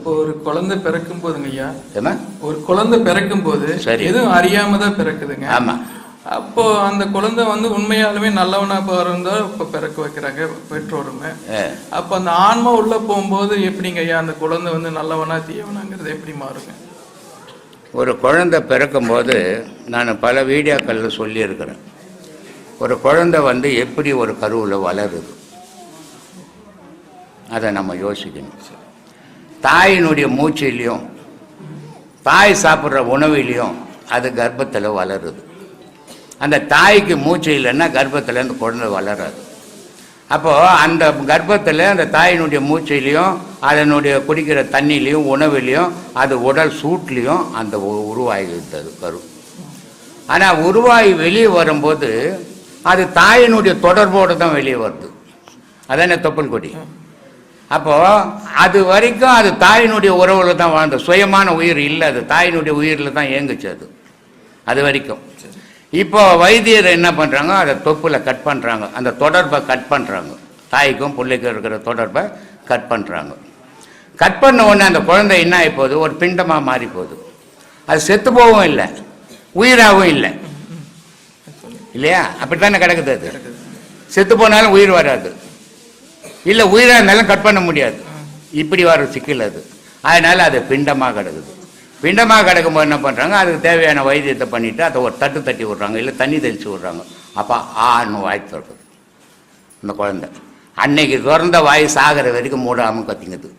ஒரு குழந்தை பிறக்கும் போதுங்க ஐயா, என்ன ஒரு குழந்தை பிறக்கும் போது சரி, எதுவும் அறியாம தான் பிறக்குதுங்க. ஆமா. அப்போ அந்த குழந்தை உண்மையாலுமே நல்லவனா பிறந்தா இப்ப பிறக்க வைக்கிறாங்க பெற்றோருமே. அப்ப அந்த ஆன்மா உள்ள போகும்போது எப்படிங்க ஐயா அந்த குழந்தை நல்லவனா தீயவனாங்கிறது எப்படி மாறுங்க? ஒரு குழந்தை பிறக்கும் போது நான் பல வீடியோக்களில் சொல்லியிருக்கிறேன். ஒரு குழந்தை எப்படி ஒரு கருவில் வளருது அதை நம்ம யோசிக்கணும். தாயினுடைய மூச்சிலையும் தாய் சாப்பிட்ற உணவிலையும் அது கர்ப்பத்தில் வளருது. அந்த தாய்க்கு மூச்சு இல்லைன்னா கர்ப்பத்தில் அந்த குழந்தை வளராது. அப்போது அந்த கர்ப்பத்தில் அந்த தாயினுடைய மூச்சிலையும் அதனுடைய குடிக்கிற தண்ணிலையும் உணவுலையும் அது உடல் சூட்லேயும் அந்த உருவாகிவிட்டது கரு. ஆனால் உருவாகி வெளியே வரும்போது அது தாயினுடைய தொடர்போடு தான் வெளியே வருது. அதானே தொப்புள் கொடி. அப்போது அது வரைக்கும் அது தாயினுடைய உறவில் தான் வாழ்ந்த சுயமான உயிர் இல்லை, அது தாயினுடைய உயிரில் தான் இயங்குச்சு அது வரைக்கும். இப்போ வைத்தியர் என்ன பண்ணுறாங்க, அதை தொப்புல கட் பண்ணுறாங்க, அந்த தொடர்பை கட் பண்ணுறாங்க, தாய்க்கும் பிள்ளைக்கும் இருக்கிற தொடர்பை கட் பண்ணுறாங்க. கட் பண்ண உடனே அந்த குழந்தை என்ன ஆகி போகுது, ஒரு பிண்டமாக மாறி போகுது. அது செத்து போகவும் இல்லை, உயிராகவும் இல்லை, இல்லையா? அப்படித்தானே கிடக்குது. அது செத்து போனாலும் உயிர் வராது, இல்லை உயிராக இருந்தாலும் கட் பண்ண முடியாது. இப்படி வர சிக்கல் அது. அதனால் அது பிண்டமாக கிடக்குது. பிண்டமாக கிடக்கும்போது என்ன பண்ணுறாங்க, அதுக்கு தேவையான வைத்தியத்தை பண்ணிவிட்டு அதை ஒரு தட்டு தட்டி விட்றாங்க, இல்லை தண்ணி தெளித்து விட்றாங்க. அப்போ ஆன்னு வாய் திறக்குது அந்த குழந்தை. அன்னைக்கு திறந்த வாய் சாகிற வரைக்கும் மூடாமல் கத்திங்குது,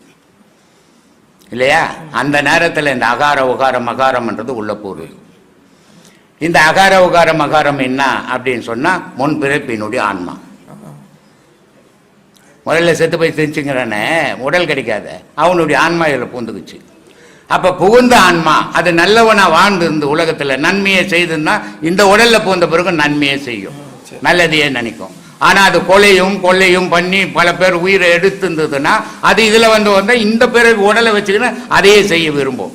இல்லையா? அந்த நேரத்தில் இந்த அகார உகார மகாரம்ன்றது உள்ளே போகுது. இந்த அகார உகார மகாரம் என்ன அப்படின்னு சொன்னால் முன்பிறப்பினுடைய ஆன்மா. முதல்ல செத்து போய் தெரிஞ்சுங்கிறானே, உடல் கிடைக்காத அவனுடைய ஆன்மா இதில் பூந்துக்குச்சு. அப்போ புகுந்த ஆன்மா அது நல்லவனா வாழ்ந்து இந்த உலகத்தில் நன்மையை செய்துன்னா இந்த உடலில் பூந்த பிறகு நன்மையை செய்யும், நல்லதையே நினைக்கும். ஆனால் அது கொள்ளையும் பண்ணி பல பேர் உயிரை எடுத்து இருந்ததுன்னா அது இதில் வந்தால் இந்த பிறகு உடலை வச்சுக்கின்னு அதையே செய்ய விரும்பும்.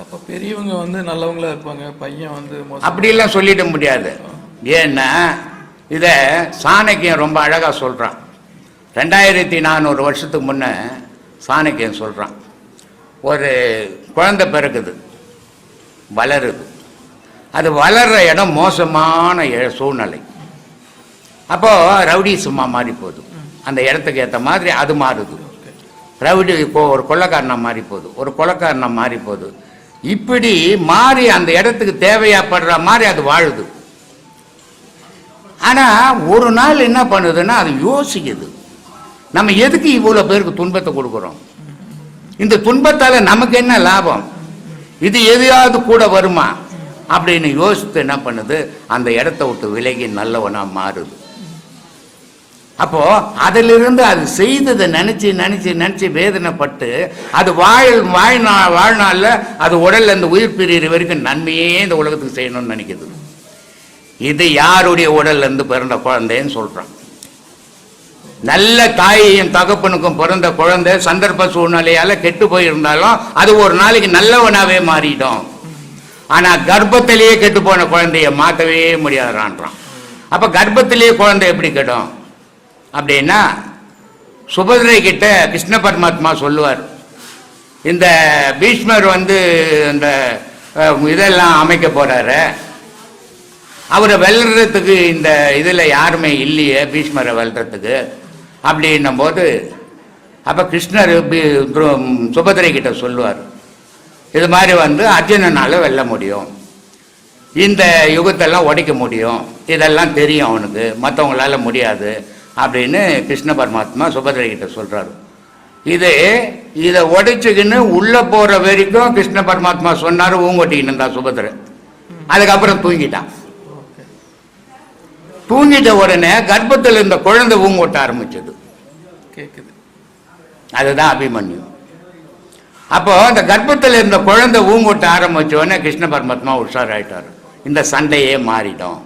அப்போ பெரியவங்க நல்லவங்களா இருப்பாங்க, பையன் அப்படிலாம் சொல்லிட முடியாது. ஏன்னா இதை சாணக்கியன் ரொம்ப அழகாக சொல்கிறான். 2400 வருஷத்துக்கு முன்னே சாணக்கியன் சொல்கிறான், ஒரு குழந்தை பிறகுது, வளருது. அது வளர்கிற இடம் மோசமான சூழ்நிலை. அப்போது ரவுடிசமா மாறி போகுது, அந்த இடத்துக்கு ஏற்ற மாதிரி அது மாறுது. ரவுடி ஒரு கொள்ளைக்காரனாக மாறி போகுது, ஒரு கொலைக்காரனாக மாறி போகுது. இப்படி மாறி அந்த இடத்துக்கு தேவையாப்படுற மாதிரி அது வாழுது. ஆனால் ஒரு நாள் என்ன பண்ணுதுன்னா அது யோசிக்குது, நம்ம எதுக்கு இவ்வளோ பேருக்கு துன்பத்தை கொடுக்குறோம், இந்த துன்பத்தால் நமக்கு என்ன லாபம், இது எதையாவது கூட வருமா அப்படின்னு யோசித்து என்ன பண்ணுது, அந்த இடத்த விட்டு விலகி நல்லவனா மாறுது. அப்போ அதிலிருந்து அது செய்ததை நினைச்சு நினைச்சு நினைச்சு வேதனைப்பட்டு அது வாழ்நாளில் அது உடல்ல இந்த உயிர் பிரிகிற வரைக்கும் நன்மையே இந்த உலகத்துக்கு செய்யணும்னு நினைக்குது. இது யாருடைய உடல்ல இருந்து பிறந்த குழந்தைன்னு சொல்றான். நல்ல தாயையும் தகப்பனுக்கும் பிறந்த குழந்தை சந்தர்ப்ப சூழ்நிலையால கெட்டு போயிருந்தாலும் அது ஒரு நாளைக்கு நல்லவனாவே மாறிடும். ஆனா கர்ப்பத்திலேயே கெட்டு போன குழந்தைய மாற்றவே முடியாதுன்றான். அப்ப கர்ப்பத்திலேயே குழந்தை எப்படி கெடும் அப்படின்னா, சுபதிரை கிட்ட கிருஷ்ண பரமாத்மா சொல்லுவார், இந்த பீஷ்மர் இந்த இதெல்லாம் அமைக்க போறாரு, அவரை வெல்றதுக்கு இந்த இதில் யாருமே இல்லையே பீஷ்மரை வெல்றதுக்கு அப்படின்னும் போது, அப்போ கிருஷ்ணர் சுபதிரை கிட்ட சொல்லுவார், இது மாதிரி அர்ஜுனனால வெல்ல முடியும், இந்த யுகத்தெல்லாம் உடைக்க முடியும், இதெல்லாம் தெரியும் அவனுக்கு, மற்றவங்களால முடியாது அப்படின்னு கிருஷ்ண பரமாத்மா சுபதிரை கிட்ட சொல்றாரு. இதை உடைச்சுக்கின்னு உள்ள போற வரைக்கும் கிருஷ்ண பரமாத்மா சொன்னாரு, ஊங்கொட்டின்னு இருந்தா சுபதிரை. அதுக்கப்புறம் தூங்கிட்டான். தூங்கிட்ட உடனே கர்ப்பத்தில் இருந்த குழந்தை ஊங்கொட்ட ஆரம்பிச்சது. அதுதான் அபிமன்யு. அப்போ அந்த கர்ப்பத்தில் இருந்த குழந்தை ஊங்கொட்ட ஆரம்பிச்ச உடனே கிருஷ்ண பரமாத்மா உஷாராயிட்டார், இந்த சண்டையே மாறிடும்,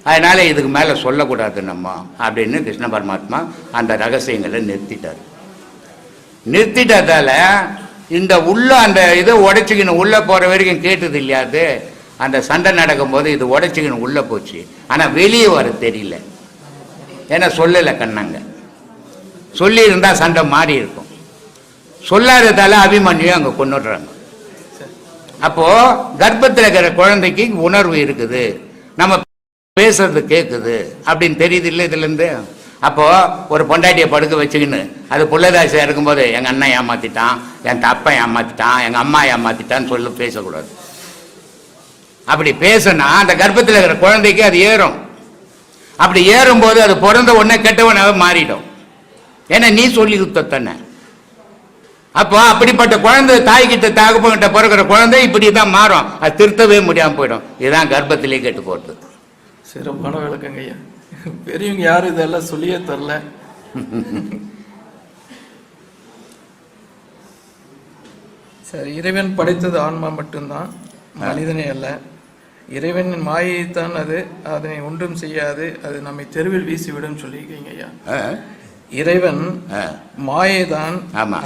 அதனால இதுக்கு மேலே சொல்லக்கூடாது நம்ம அப்படின்னு கிருஷ்ண பரமாத்மா அந்த ரகசியங்களை நிறுத்திட்டதால இந்த உள்ள அந்த இதை உடைச்சிக்கணும் உள்ள போற வரைக்கும் கேட்டது இல்லையாது. அந்த சண்டை நடக்கும்போது இது உடைச்சிக்கணும் உள்ள போச்சு, ஆனால் வெளியே வர தெரியல, ஏன்னா சொல்லலை கண்ணாங்க. சொல்லி இருந்தா சண்டை மாறி இருக்கும். சொல்லாததால அபிமன்யு அங்க கொண்டுடுறாங்க. அப்போ கர்ப்பத்தில் இருக்கிற குழந்தைக்கு உணர்வு இருக்குது, நம்ம பேசுறது கேட்குது அப்படின்னு தெரியுது இல்லை இதுல இருந்து. அப்போ ஒரு பொண்டாட்டியை படுக்க வச்சுக்கின்னு அது புள்ளதாசியா இருக்கும்போது எங்க அண்ணன் ஏமாத்திட்டான், என் தப்பன் ஏமாத்திட்டான், எங்க அம்மா ஏமாத்திட்டான்னு சொல்லி பேசக்கூடாது. அப்படி பேசினா அந்த கர்ப்பத்தில் இருக்கிற குழந்தைக்கு அது ஏறும். அப்படி ஏறும்போது அது பிறந்த உடனே கெட்டவனாக மாறிடும். ஏன்னா நீ சொல்லி கொடுத்தன. அப்போ அப்படிப்பட்ட குழந்தை தாய்கிட்ட தகப்பங்கிட்ட பிறகுற குழந்தை இப்படிதான் மாறும். அது திருத்தவே முடியாம போயிடும். இதுதான் கர்ப்பத்திலே கெட்டு போட்டு. சிறப்பான விளக்கங்க ஐயா. பெரியவங்க யாரும் இதெல்லாம் சொல்லியே தரல. சரி, இறைவன் படைத்தது ஆன்மா மட்டும்தான், மனிதனே அல்ல. இறைவனின் மாயைத்தான் அது, அதனை ஒன்றும் செய்யாது, அது நம்மை தெருவில் வீசிவிடும் சொல்லியிருக்கீங்க ஐயா. இறைவன் மாயைதான்,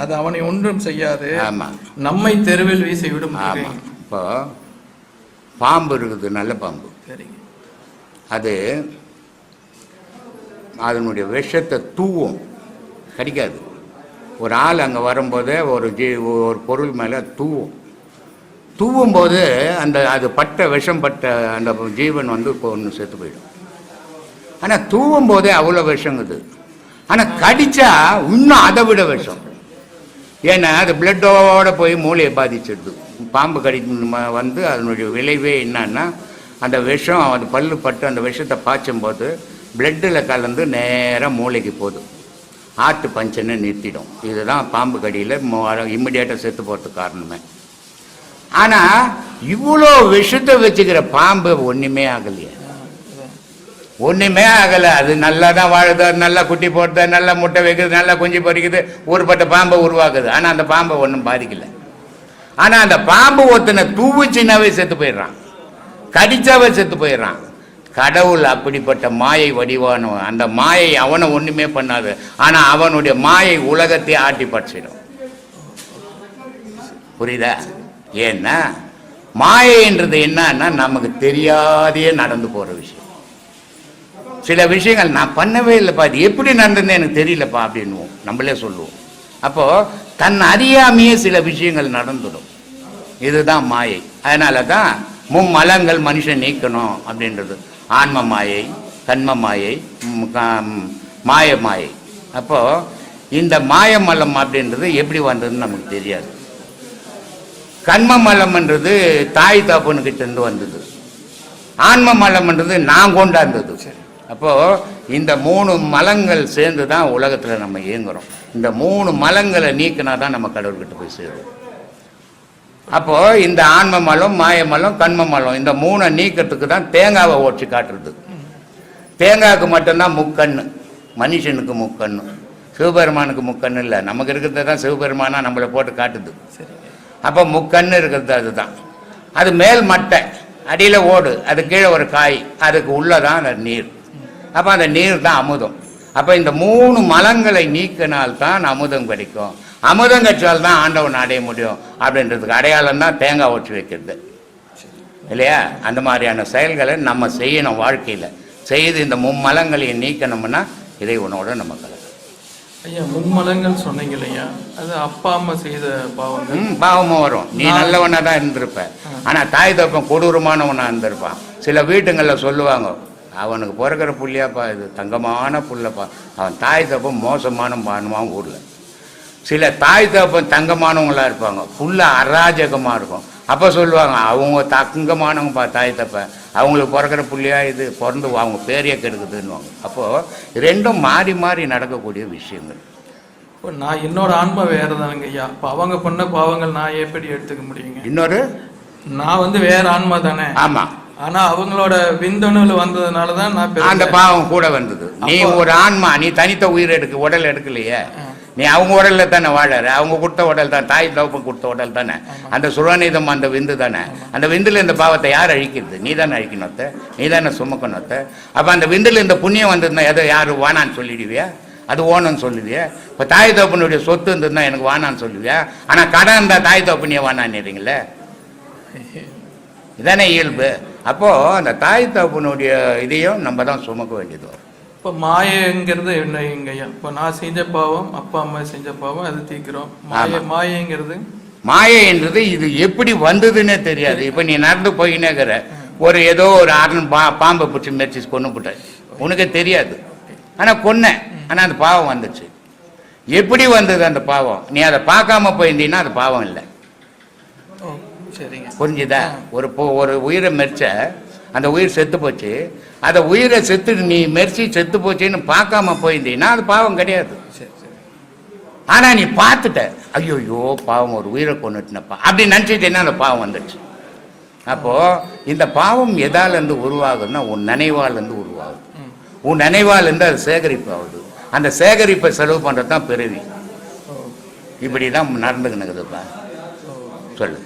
அது அவனை ஒன்றும் செய்யாது, நம்மை தெருவில் வீசிவிடும். இப்போ பாம்பு இருக்குது, நல்ல பாம்பு. சரிங்க. அது அதனுடைய விஷத்தை தூவும், கடிக்காது. ஒரு ஆள் அங்கே வரும்போதே ஒரு பொருள் மேலே தூவும் போது அது பட்ட விஷம் பட்ட அந்த ஜீவன் இப்போ ஒன்று செத்து போயிடும். ஆனால் தூவும் போதே அவ்வளோ விஷங்குது. ஆனால் கடிச்சா இன்னும் அதை விட விஷம். ஏன்னா அது பிளட்டோட போய் மூளையை பாதிச்சிடுது. பாம்பு கடி அதனுடைய விளைவே என்னன்னா, அந்த விஷம் அது பல்லு பட்டு அந்த விஷத்தை பாய்ச்சும் போது பிளட்டில் கலந்து நேராக மூளைக்கு போகுது. ஹார்ட் பஞ்சனை நிறுத்திடும். இதுதான் பாம்பு கடியில் இம்மிடியேட்டாக செத்து போகிறதுக்கு காரணமே. ஆனால் இவ்வளோ விஷத்தை வச்சுக்கிற பாம்பு ஒன்றுமே ஆகலையே, ஒன்றுமே ஆகலை. அது நல்லா தான் வாழுது, நல்லா குட்டி போடுது, நல்லா முட்டை வைக்குது, நல்லா குஞ்சு பொறிக்குது, ஊர்பட்ட பாம்பை உருவாக்குது. ஆனால் அந்த பாம்பை ஒன்றும் பாதிக்கலை. ஆனால் அந்த பாம்பு ஒருத்தனை தூவுச்சின்னாவே செத்து போயிடுறான், கடிச்சாவே செத்து போயிடுறான். கடவுள் அப்படிப்பட்ட மாயை வடிவானவன். அந்த மாயை அவனை ஒன்றுமே பண்ணாது. ஆனால் அவனுடைய மாயை உலகத்தை ஆட்டி பற்றிடும். புரியுதா? ஏன்னா மாயைன்றது என்னன்னா நமக்கு தெரியாதே நடந்து போகிற விஷயம். சில விஷயங்கள் நான் பண்ணவே இல்லைப்பா, அது எப்படி நடந்ததுன்னு எனக்கு தெரியலப்பா அப்படின்னுவோம், நம்மளே சொல்லுவோம். அப்போது தன் அறியாமையே சில விஷயங்கள் நடந்துடும். இதுதான் மாயை. அதனால தான் மும்மலங்கள் மனுஷன் நீக்கணும் அப்படின்றது. ஆன்ம மாயை, கண்ம மாயை, மாய மாயை. அப்போது இந்த மாயமலம் அப்படின்றது எப்படி வந்ததுன்னு நமக்கு தெரியாது. கண்ம மலம்ன்றது தாய் தாப்பனுக்கிட்ட வந்தது. ஆன்ம மலம்ன்றது நான் கொண்டாந்தது. அப்போது இந்த 3 மலங்கள் சேர்ந்து தான் உலகத்தில் நம்ம இயங்குறோம். இந்த 3 மலங்களை நீக்கினா தான் நம்ம கடவுள்கிட்ட போய் சேரும். அப்போது இந்த ஆன்ம மலம், மாய மலம், கண்ம மலம், இந்த 3 நீக்கிறதுக்கு தான் தேங்காவை ஓடிச்சு காட்டுறது. தேங்காய்க்கு மட்டும்தான் முக்கண்ணு, மனுஷனுக்கு முக்கண்ணு, சிவபெருமானுக்கு முக்கண்ணு இல்லை. நமக்கு இருக்கிறது தான் சிவபெருமானா நம்மளை போட்டு காட்டுது. அப்போ முக்கண்ணு இருக்கிறது அதுதான். அது மேல் மட்டை, அடியில் ஓடு, அது கீழே ஒரு காய், அதுக்கு உள்ளதான் அந்த நீர். அப்போ அந்த நீர் தான் அமுதம். அப்போ இந்த 3 மலங்களை நீக்கினால்தான் அமுதம் கிடைக்கும். அமுதம் கற்றால் தான் ஆண்டவன் அடைய முடியும் அப்படின்றதுக்கு அடையாளம் தான் தேங்காய் ஒற்றி வைக்கிறது இல்லையா? அந்த மாதிரியான செயல்களை நம்ம செய்யணும் வாழ்க்கையில். செய்து இந்த மும்மலங்களையும் நீக்கணும்னா இறைவனோட நம்ம கலக்கணும். ஐயா, மும்மலங்கள் சொன்னீங்க இல்லையா, அது அப்பா அம்மா செய்த பாவங்கள். பாவமும் வரும். நீ நல்லவனா தான் இருந்திருப்ப, ஆனால் தாய் தப்பன் கொடூரமானவனா இருந்திருப்பான். சில வீட்டுங்களில் சொல்லுவாங்க, அவனுக்கு பிறக்கிற புள்ளியாப்பா, இது தங்கமான புள்ளப்பா, அவன் தாய் தப்பன் மோசமான பானுவான் ஊரில். சில தாய் தப்பன் தங்கமானவங்களா இருப்பாங்க, புள்ள அராஜகமாக இருக்கும். அப்போ சொல்லுவாங்க, அவங்க தங்கமானவங்கப்பா தாய் தப்ப, அவங்களுக்கு பிறக்கிற புள்ளியா இது பிறந்து அவங்க பேரையே கெடுக்குதுன்னுவாங்க. அப்போது ரெண்டும் மாறி மாறி நடக்கக்கூடிய விஷயங்கள். இப்போ நான் என்னோட ஆன்மா வேறு தானுங்க ஐயா. இப்போ அவங்க பண்ண பாவங்கள் நான் எப்படி எடுத்துக்க முடியுங்க? இன்னொரு நான் வேற ஆன்மா தானே. ஆமாம். ஆனா அவங்களோட விந்தணுல வந்ததுனால தான் நான் அந்த பாவம் கூட வந்தது. நீ ஒரு ஆன்மா, நீ தனித்த உயிர் உடல் எடுக்கலையே, நீ அவங்க உடல்ல தானே வாழற. அவங்க கொடுத்த உடல் தான், தாய் தகப்பன் கொடுத்த உடல் தானே. அந்த சுரநீதம் அந்த விந்து தானே. அந்த விந்துல இந்த பாவத்தை யார் அழிக்கிறது? நீ தானே அழிக்கணும், நீ தானே சுமக்கணும். அப்ப அந்த விந்துல இந்த புண்ணியம் வந்ததுன்னா எதை யாரு வானான்னு சொல்லிடுவியா? அது ஓனன்னு சொல்லுவியா? இப்போ தாய் தகப்பனுடைய சொத்து இருந்ததுன்னா எனக்கு வானான்னு சொல்லுவியா? ஆனா கடன் இருந்தா தாய் தகப்பனியே வானான்னுறீங்களே, இதானே இயல்பு. அப்போ அந்த தாய் தகப்பனுடைய இதையும் நம்ம தான் சுமக்க வேண்டியது வரும். இப்போ மாயங்கிறது என்னங்க ஐயா? இப்போ நான் செஞ்ச பாவம், அப்பா அம்மா செஞ்ச பாவம், அது தீக்கிறோம். மாயங்கிறது மாயை என்றது இது எப்படி வந்ததுன்னே தெரியாது. இப்ப நீ நடந்து போயினேக்கிற ஒரு ஏதோ ஒரு ஆரணம் பாம்பை பிடிச்சி மெரிச்சு கொண்டு போட்ட, உனக்கு தெரியாது. ஆனா கொன்ன, ஆனா அந்த பாவம் வந்துச்சு. எப்படி வந்தது அந்த பாவம்? நீ அதை பார்க்காம போயிருந்தீங்கன்னா அது பாவம் இல்லை. புரிஞ்சுதா? ஒரு உயிரை மெரிச்ச, அந்த உயிர் செத்து போச்சு. அந்த உயிரை செத்து நீ மெரிச்சி செத்து போச்சுன்னு பார்க்காம போயிருந்தீங்கன்னா அது பாவம் கிடையாது. ஆனா நீ பார்த்துட்ட, ஐயோ பாவம் ஒரு உயிரை கொண்டுட்டுனப்பா அப்படி நினைச்சிட்டேன்னா அந்த பாவம் வந்துடுச்சு. அப்போ இந்த பாவம் எதால இருந்து உருவாகுதுன்னா உன் நினைவால் இருந்து உருவாகுது. உன் நினைவால் இருந்து அது சேகரிப்பு ஆகுது. அந்த சேகரிப்பை செலவு பண்றது தான் பிறவி. இப்படிதான் நடந்துக்கினுக்குதுப்பா. சொல்லு.